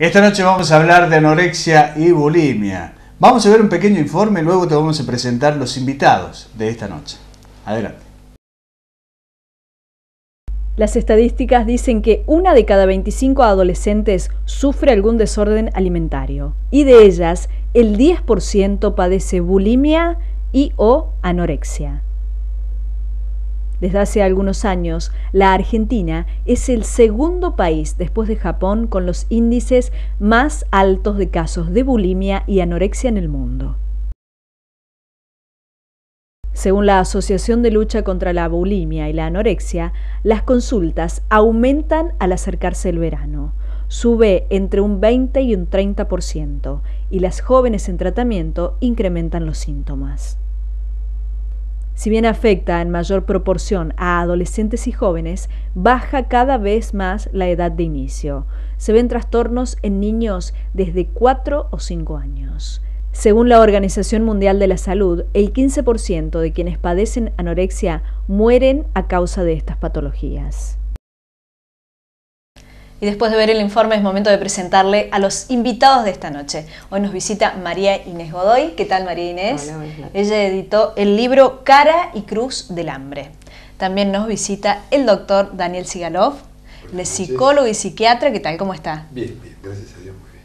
Esta noche vamos a hablar de anorexia y bulimia. Vamos a ver un pequeño informe y luego te vamos a presentar los invitados de esta noche. Adelante. Las estadísticas dicen que 1 de cada 25 adolescentes sufre algún desorden alimentario y de ellas el 10% padece bulimia y o anorexia. Desde hace algunos años, la Argentina es el segundo país después de Japón con los índices más altos de casos de bulimia y anorexia en el mundo. Según la Asociación de Lucha contra la Bulimia y la Anorexia, las consultas aumentan al acercarse el verano. Sube entre un 20 y un 30% y las jóvenes en tratamiento incrementan los síntomas. Si bien afecta en mayor proporción a adolescentes y jóvenes, baja cada vez más la edad de inicio. Se ven trastornos en niños desde 4 o 5 años. Según la Organización Mundial de la Salud, el 15% de quienes padecen anorexia mueren a causa de estas patologías. Y después de ver el informe es momento de presentarle a los invitados de esta noche. Hoy nos visita María Inés Godoy. ¿Qué tal, María Inés? Hola, buenas noches. Ella editó el libro Cara y Cruz del Hambre. También nos visita el doctor Daniel Sigalov, él es psicólogo y psiquiatra. ¿Qué tal? ¿Cómo está? Bien, bien, gracias a Dios, muy bien.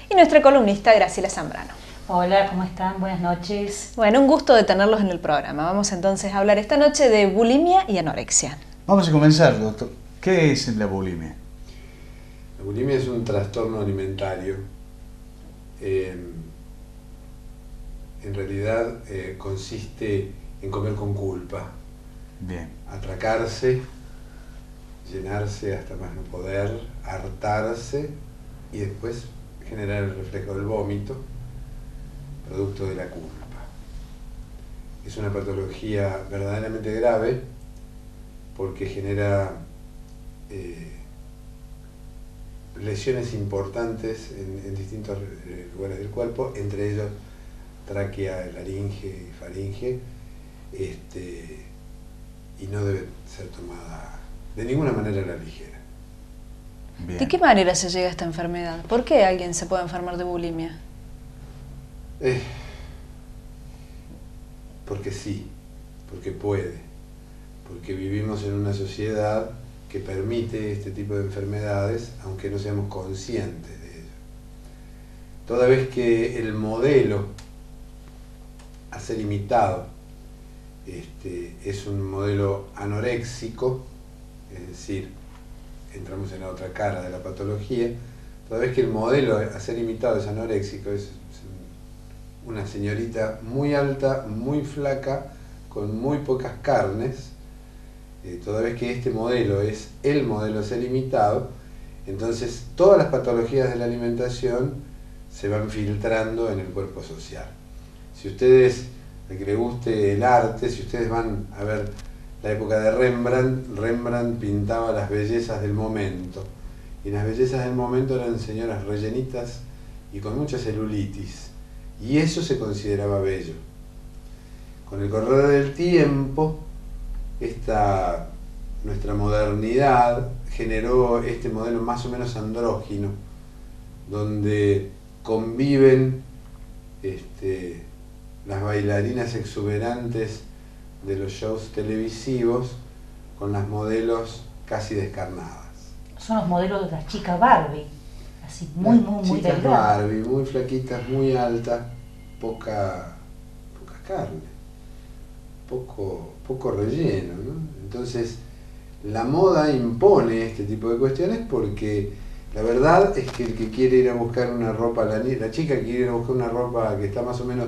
Y nuestra columnista Graciela Zambrano. Hola, ¿cómo están? Buenas noches. Bueno, un gusto de tenerlos en el programa. Vamos entonces a hablar esta noche de bulimia y anorexia. Vamos a comenzar, doctor. ¿Qué es la bulimia? La bulimia es un trastorno alimentario. En realidad consiste en comer con culpa. Bien. Atracarse, llenarse hasta más no poder, hartarse y después generar el reflejo del vómito, producto de la culpa. Es una patología verdaderamente grave porque genera lesiones importantes en distintos lugares del cuerpo, entre ellos tráquea, laringe y faringe, y no debe ser tomada de ninguna manera a la ligera. Bien. ¿De qué manera se llega a esta enfermedad? ¿Por qué alguien se puede enfermar de bulimia? Porque sí, porque puede, porque vivimos en una sociedad que permite este tipo de enfermedades, aunque no seamos conscientes de ello. Toda vez que el modelo a ser imitado es un modelo anoréxico, es decir, entramos en la otra cara de la patología, toda vez que el modelo a ser imitado es anoréxico, es una señorita muy alta, muy flaca, con muy pocas carnes, toda vez que este modelo es el modelo a ser imitado, entonces todas las patologías de la alimentación se van filtrando en el cuerpo social. Si ustedes, al que le guste el arte, si ustedes van a ver la época de Rembrandt pintaba las bellezas del momento, y las bellezas del momento eran señoras rellenitas y con mucha celulitis, y eso se consideraba bello. Con el correr del tiempo, nuestra modernidad generó este modelo más o menos andrógino, donde conviven las bailarinas exuberantes de los shows televisivos con las modelos casi descarnadas. Son los modelos de las chicas Barbie, así muy Chicas delgadas. Barbie, muy flaquitas, muy altas, poca carne, poco relleno, ¿no? Entonces, la moda impone este tipo de cuestiones porque la verdad es que el que quiere ir a buscar una ropa, la chica que quiere ir a buscar una ropa que está más o menos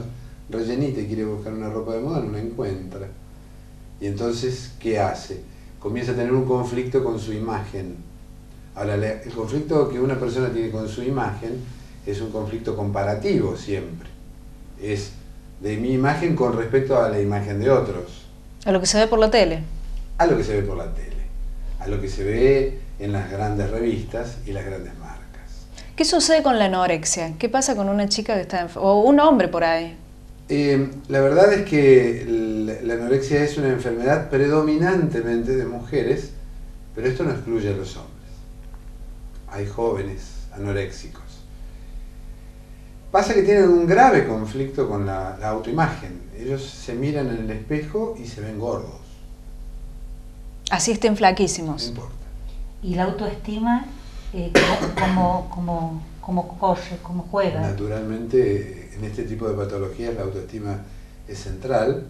rellenita y quiere buscar una ropa de moda, no la encuentra. Y entonces, ¿qué hace? Comienza a tener un conflicto con su imagen. Ahora, el conflicto que una persona tiene con su imagen es un conflicto comparativo siempre. Es de mi imagen con respecto a la imagen de otros. A lo que se ve por la tele. A lo que se ve por la tele, a lo que se ve en las grandes revistas y las grandes marcas. ¿Qué sucede con la anorexia? ¿Qué pasa con una chica que está o un hombre por ahí? La verdad es que la anorexia es una enfermedad predominantemente de mujeres, pero esto no excluye a los hombres. Hay jóvenes anoréxicos. Pasa que tienen un grave conflicto con la autoimagen. Ellos se miran en el espejo y se ven gordos. Así estén No flaquísimos. importa. Y la autoestima, cómo corre, cómo juega. Naturalmente, en este tipo de patologías la autoestima es central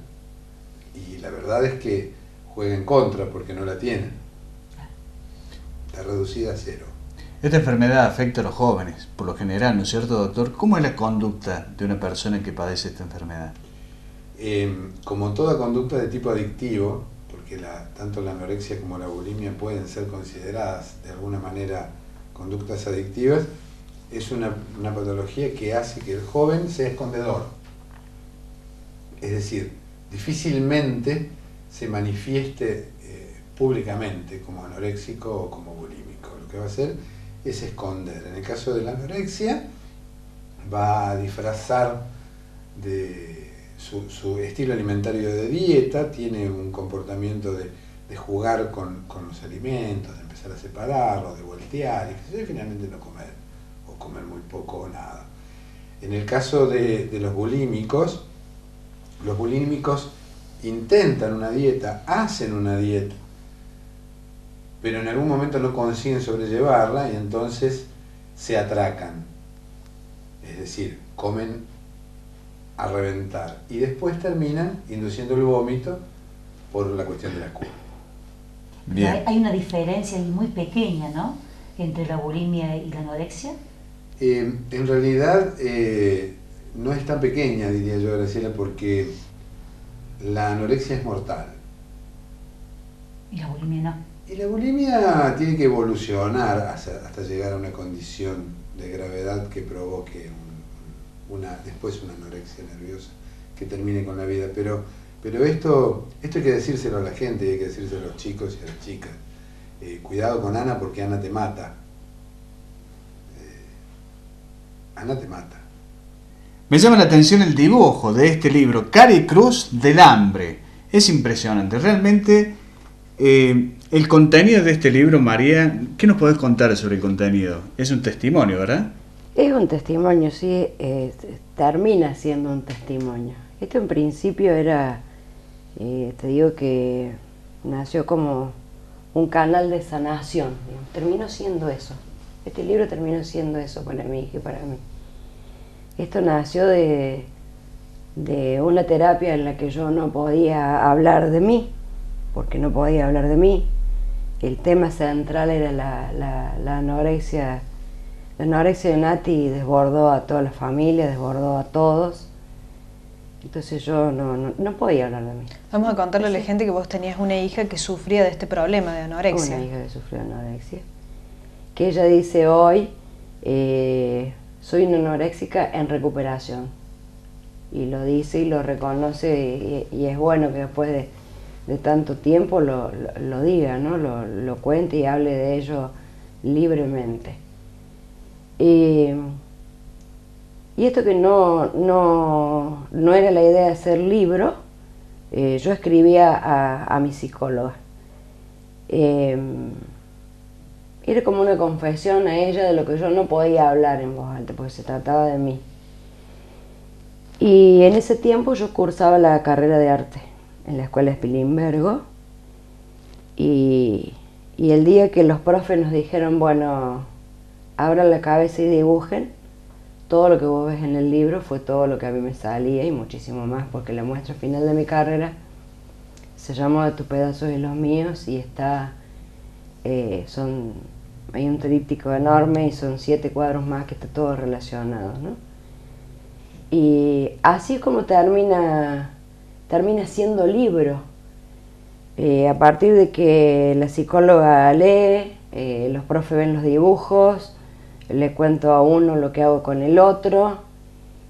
y la verdad es que juega en contra porque no la tienen. Está reducida a cero. Esta enfermedad afecta a los jóvenes, por lo general, ¿no es cierto, doctor? ¿Cómo es la conducta de una persona que padece esta enfermedad? Como toda conducta de tipo adictivo, porque tanto la anorexia como la bulimia pueden ser consideradas de alguna manera conductas adictivas, es una patología que hace que el joven sea escondedor. Es decir, difícilmente se manifieste públicamente como anoréxico o como bulímico. Lo que va a hacer es esconder. En el caso de la anorexia, va a disfrazar de su estilo alimentario de dieta, tiene un comportamiento de jugar con los alimentos, de empezar a separarlos, de voltear y finalmente no comer, o comer muy poco o nada. En el caso de los bulímicos intentan una dieta, hacen una dieta, pero en algún momento no consiguen sobrellevarla y entonces se atracan. Es decir, comen a reventar y después terminan induciendo el vómito por la cuestión de la culpa. Bien. Hay una diferencia ahí muy pequeña, ¿no?, entre la bulimia y la anorexia. En realidad no es tan pequeña, diría yo, Graciela, porque la anorexia es mortal. Y la bulimia no. Y la bulimia tiene que evolucionar hasta llegar a una condición de gravedad que provoque después una anorexia nerviosa que termine con la vida. Pero esto hay que decírselo a la gente, hay que decírselo a los chicos y a las chicas. Cuidado con Ana porque Ana te mata. Ana te mata. Me llama la atención el dibujo de este libro, Cari Cruz del Hambre. Es impresionante. Realmente, el contenido de este libro, María, ¿qué nos podés contar sobre el contenido? Es un testimonio, ¿verdad? Es un testimonio, sí, termina siendo un testimonio. Esto en principio era, te digo que nació como un canal de sanación. Terminó siendo eso. Este libro terminó siendo eso para mi hija y para mí. Esto nació de una terapia en la que yo no podía hablar de mí, porque no podía hablar de mí. El tema central era la anorexia. La anorexia de Nati desbordó a toda la familia, desbordó a todos. Entonces yo no podía hablar de mí. Vamos a contarle a la gente que vos tenías una hija que sufría de este problema de anorexia. Una hija que sufrió de anorexia. Que ella dice hoy, soy una anoréxica en recuperación. Y lo dice y lo reconoce y es bueno que después de tanto tiempo lo diga, ¿no? Lo cuente y hable de ello libremente. Y esto que no era la idea de hacer libro, yo escribía a mi psicóloga. Era como una confesión a ella de lo que yo no podía hablar en voz alta, porque se trataba de mí. Y en ese tiempo yo cursaba la carrera de arte en la escuela Spilimbergo. Y el día que los profes nos dijeron, bueno, abran la cabeza y dibujen, todo lo que vos ves en el libro fue todo lo que a mí me salía y muchísimo más, porque la muestra final de mi carrera se llama De tus pedazos y los míos y está, hay un tríptico enorme y son 7 cuadros más que está todo relacionado, ¿no? Y así es como termina siendo libro. A partir de que la psicóloga lee, los profes ven los dibujos, le cuento a uno lo que hago con el otro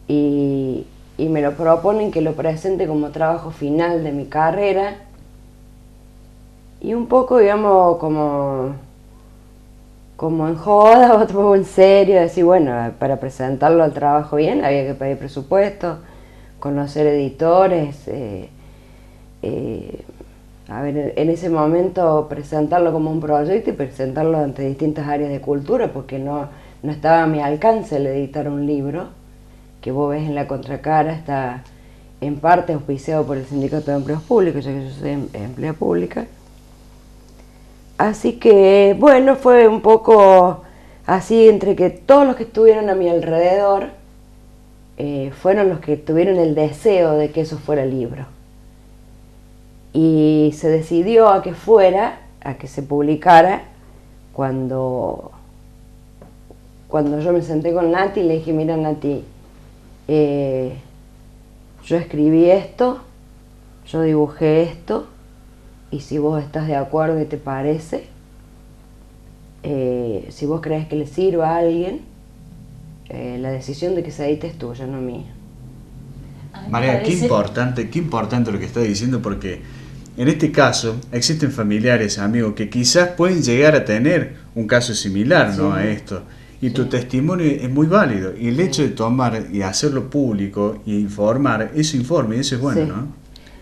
y me lo proponen que lo presente como trabajo final de mi carrera y un poco, digamos, como en joda, otro poco en serio, decir, bueno, para presentarlo al trabajo bien había que pedir presupuesto, conocer editores, a ver, en ese momento presentarlo como un proyecto y presentarlo ante distintas áreas de cultura, porque no estaba a mi alcance el editar un libro, que vos ves en la contracara está en parte auspiciado por el Sindicato de Empleados Públicos, ya que yo soy empleada pública. Así que, bueno, fue un poco así entre que todos los que estuvieron a mi alrededor fueron los que tuvieron el deseo de que eso fuera libro. Y se decidió a que fuera, a que se publicara, cuando yo me senté con Nati y le dije, mira Nati, yo escribí esto, yo dibujé esto, y si vos estás de acuerdo y te parece, si vos crees que le sirva a alguien, la decisión de que se edite es tuya, no mía. María, qué importante lo que está diciendo, porque en este caso existen familiares, amigos, que quizás pueden llegar a tener un caso similar, ¿no?, a esto. Y tu testimonio es muy válido. Y el hecho de tomar y hacerlo público y informar, eso informa y eso es bueno, ¿no?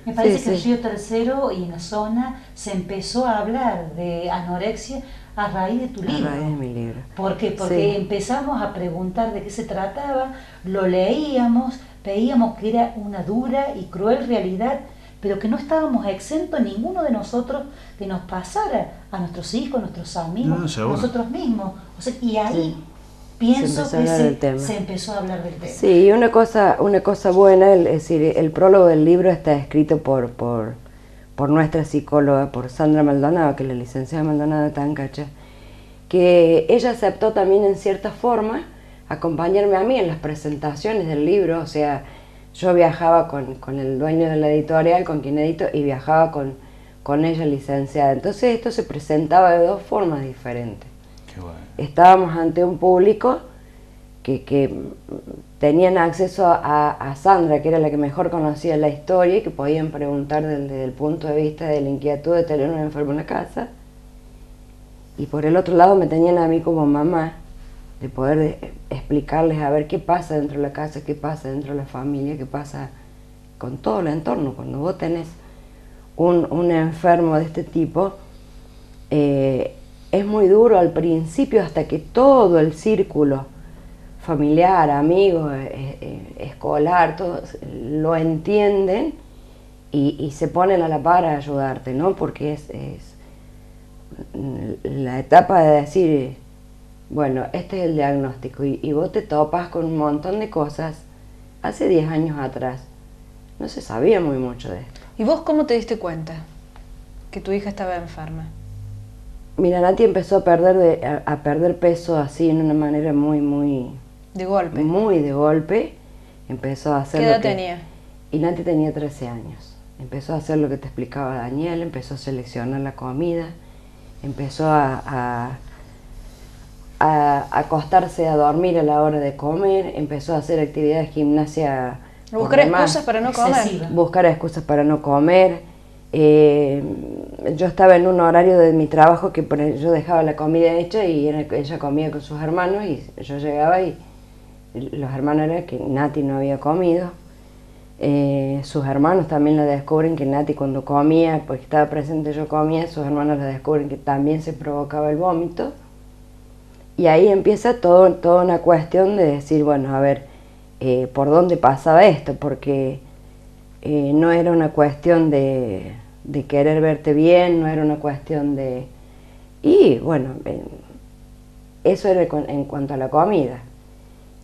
Me parece que en Río Tercero y en la zona se empezó a hablar de anorexia a raíz de tu libro. A raíz de mi libro. ¿Por qué? Porque empezamos a preguntar de qué se trataba, lo leíamos, veíamos que era una dura y cruel realidad, pero que no estábamos exentos ninguno de nosotros que nos pasara a nuestros hijos, a nuestros amigos, a nosotros mismos. O sea, y ahí pienso que se empezó a hablar del tema. Sí, y una cosa buena, es decir, el prólogo del libro está escrito por nuestra psicóloga, por Sandra Maldonado, que es la licenciada Maldonado de Tancacha, que ella aceptó también en cierta forma acompañarme a mí en las presentaciones del libro. O sea, yo viajaba con el dueño de la editorial, con quien edito, y viajaba con ella licenciada. Entonces esto se presentaba de dos formas diferentes. Qué bueno. Estábamos ante un público que tenían acceso a Sandra, que era la que mejor conocía la historia y que podían preguntar desde el punto de vista de la inquietud de tener un enfermo en la casa. Y por el otro lado me tenían a mí como mamá, de poder explicarles a ver qué pasa dentro de la casa, qué pasa dentro de la familia, qué pasa con todo el entorno. Cuando vos tenés un enfermo de este tipo, es muy duro al principio hasta que todo el círculo familiar, amigos, escolar, todos lo entienden y se ponen a la par a ayudarte, ¿no? Porque es la etapa de decir, bueno, este es el diagnóstico y vos te topas con un montón de cosas. Hace 10 años atrás no se sabía muy mucho de esto. ¿Y vos cómo te diste cuenta que tu hija estaba enferma? Mira, Nati empezó a perder peso así en una manera muy... ¿De golpe? Muy de golpe. Empezó a hacer... ¿Qué edad tenía? Y Nati tenía 13 años. Empezó a hacer lo que te explicaba Daniel, empezó a seleccionar la comida, empezó a acostarse a dormir a la hora de comer, empezó a hacer actividades de gimnasia. Buscar excusas para no comer. Buscar excusas para no comer. Yo estaba en un horario de mi trabajo que yo dejaba la comida hecha y ella comía con sus hermanos y yo llegaba y los hermanos eran que Nati no había comido. Sus hermanos también la descubren que Nati cuando comía, porque estaba presente yo comía, sus hermanos la descubren que también se provocaba el vómito. Y ahí empieza toda una cuestión de decir, bueno, a ver, ¿por dónde pasaba esto? Porque no era una cuestión de querer verte bien, no era una cuestión de... Y bueno, eso era en cuanto a la comida.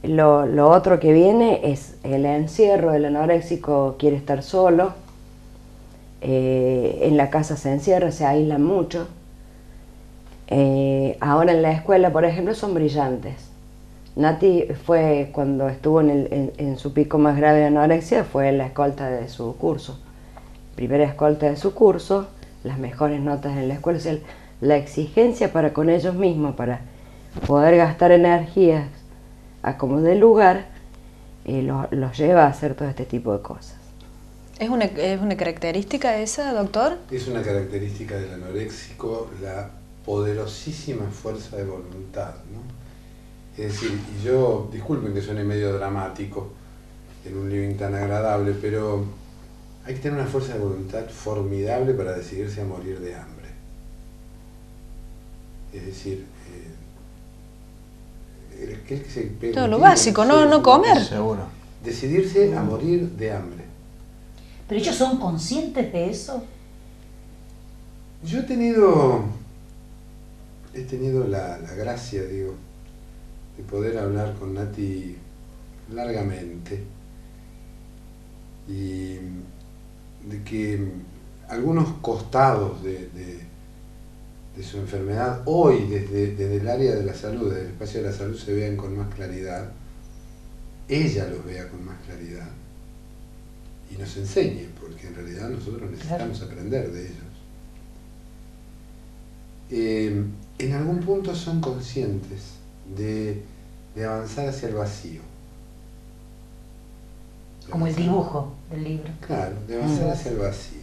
Lo otro que viene es el encierro. El anoréxico quiere estar solo, en la casa se encierra, se aísla mucho. Ahora en la escuela, por ejemplo, son brillantes. Nati fue, cuando estuvo en su pico más grave de anorexia, fue la escolta de su curso. Primera escolta de su curso, las mejores notas en la escuela. O sea, la exigencia para con ellos mismos, para poder gastar energías a como dé lugar, los lleva a hacer todo este tipo de cosas. ¿Es una característica esa, doctor? Es una característica del anoréxico, la poderosísima fuerza de voluntad, ¿no? Es decir, y yo, disculpen que suene medio dramático en un living tan agradable, pero hay que tener una fuerza de voluntad formidable para decidirse a morir de hambre. Es decir, todo lo básico, no comer. Seguro. decidirse a morir de hambre. ¿Pero ellos son conscientes de eso? Yo he tenido la gracia, digo, de poder hablar con Nati largamente y de que algunos costados de su enfermedad hoy desde el área de la salud, desde el espacio de la salud, se vean con más claridad, ella los vea con más claridad y nos enseñe, porque en realidad nosotros necesitamos aprender de ellos. En algún punto son conscientes de avanzar hacia el vacío. Como el dibujo del libro. Claro, de avanzar hacia el vacío.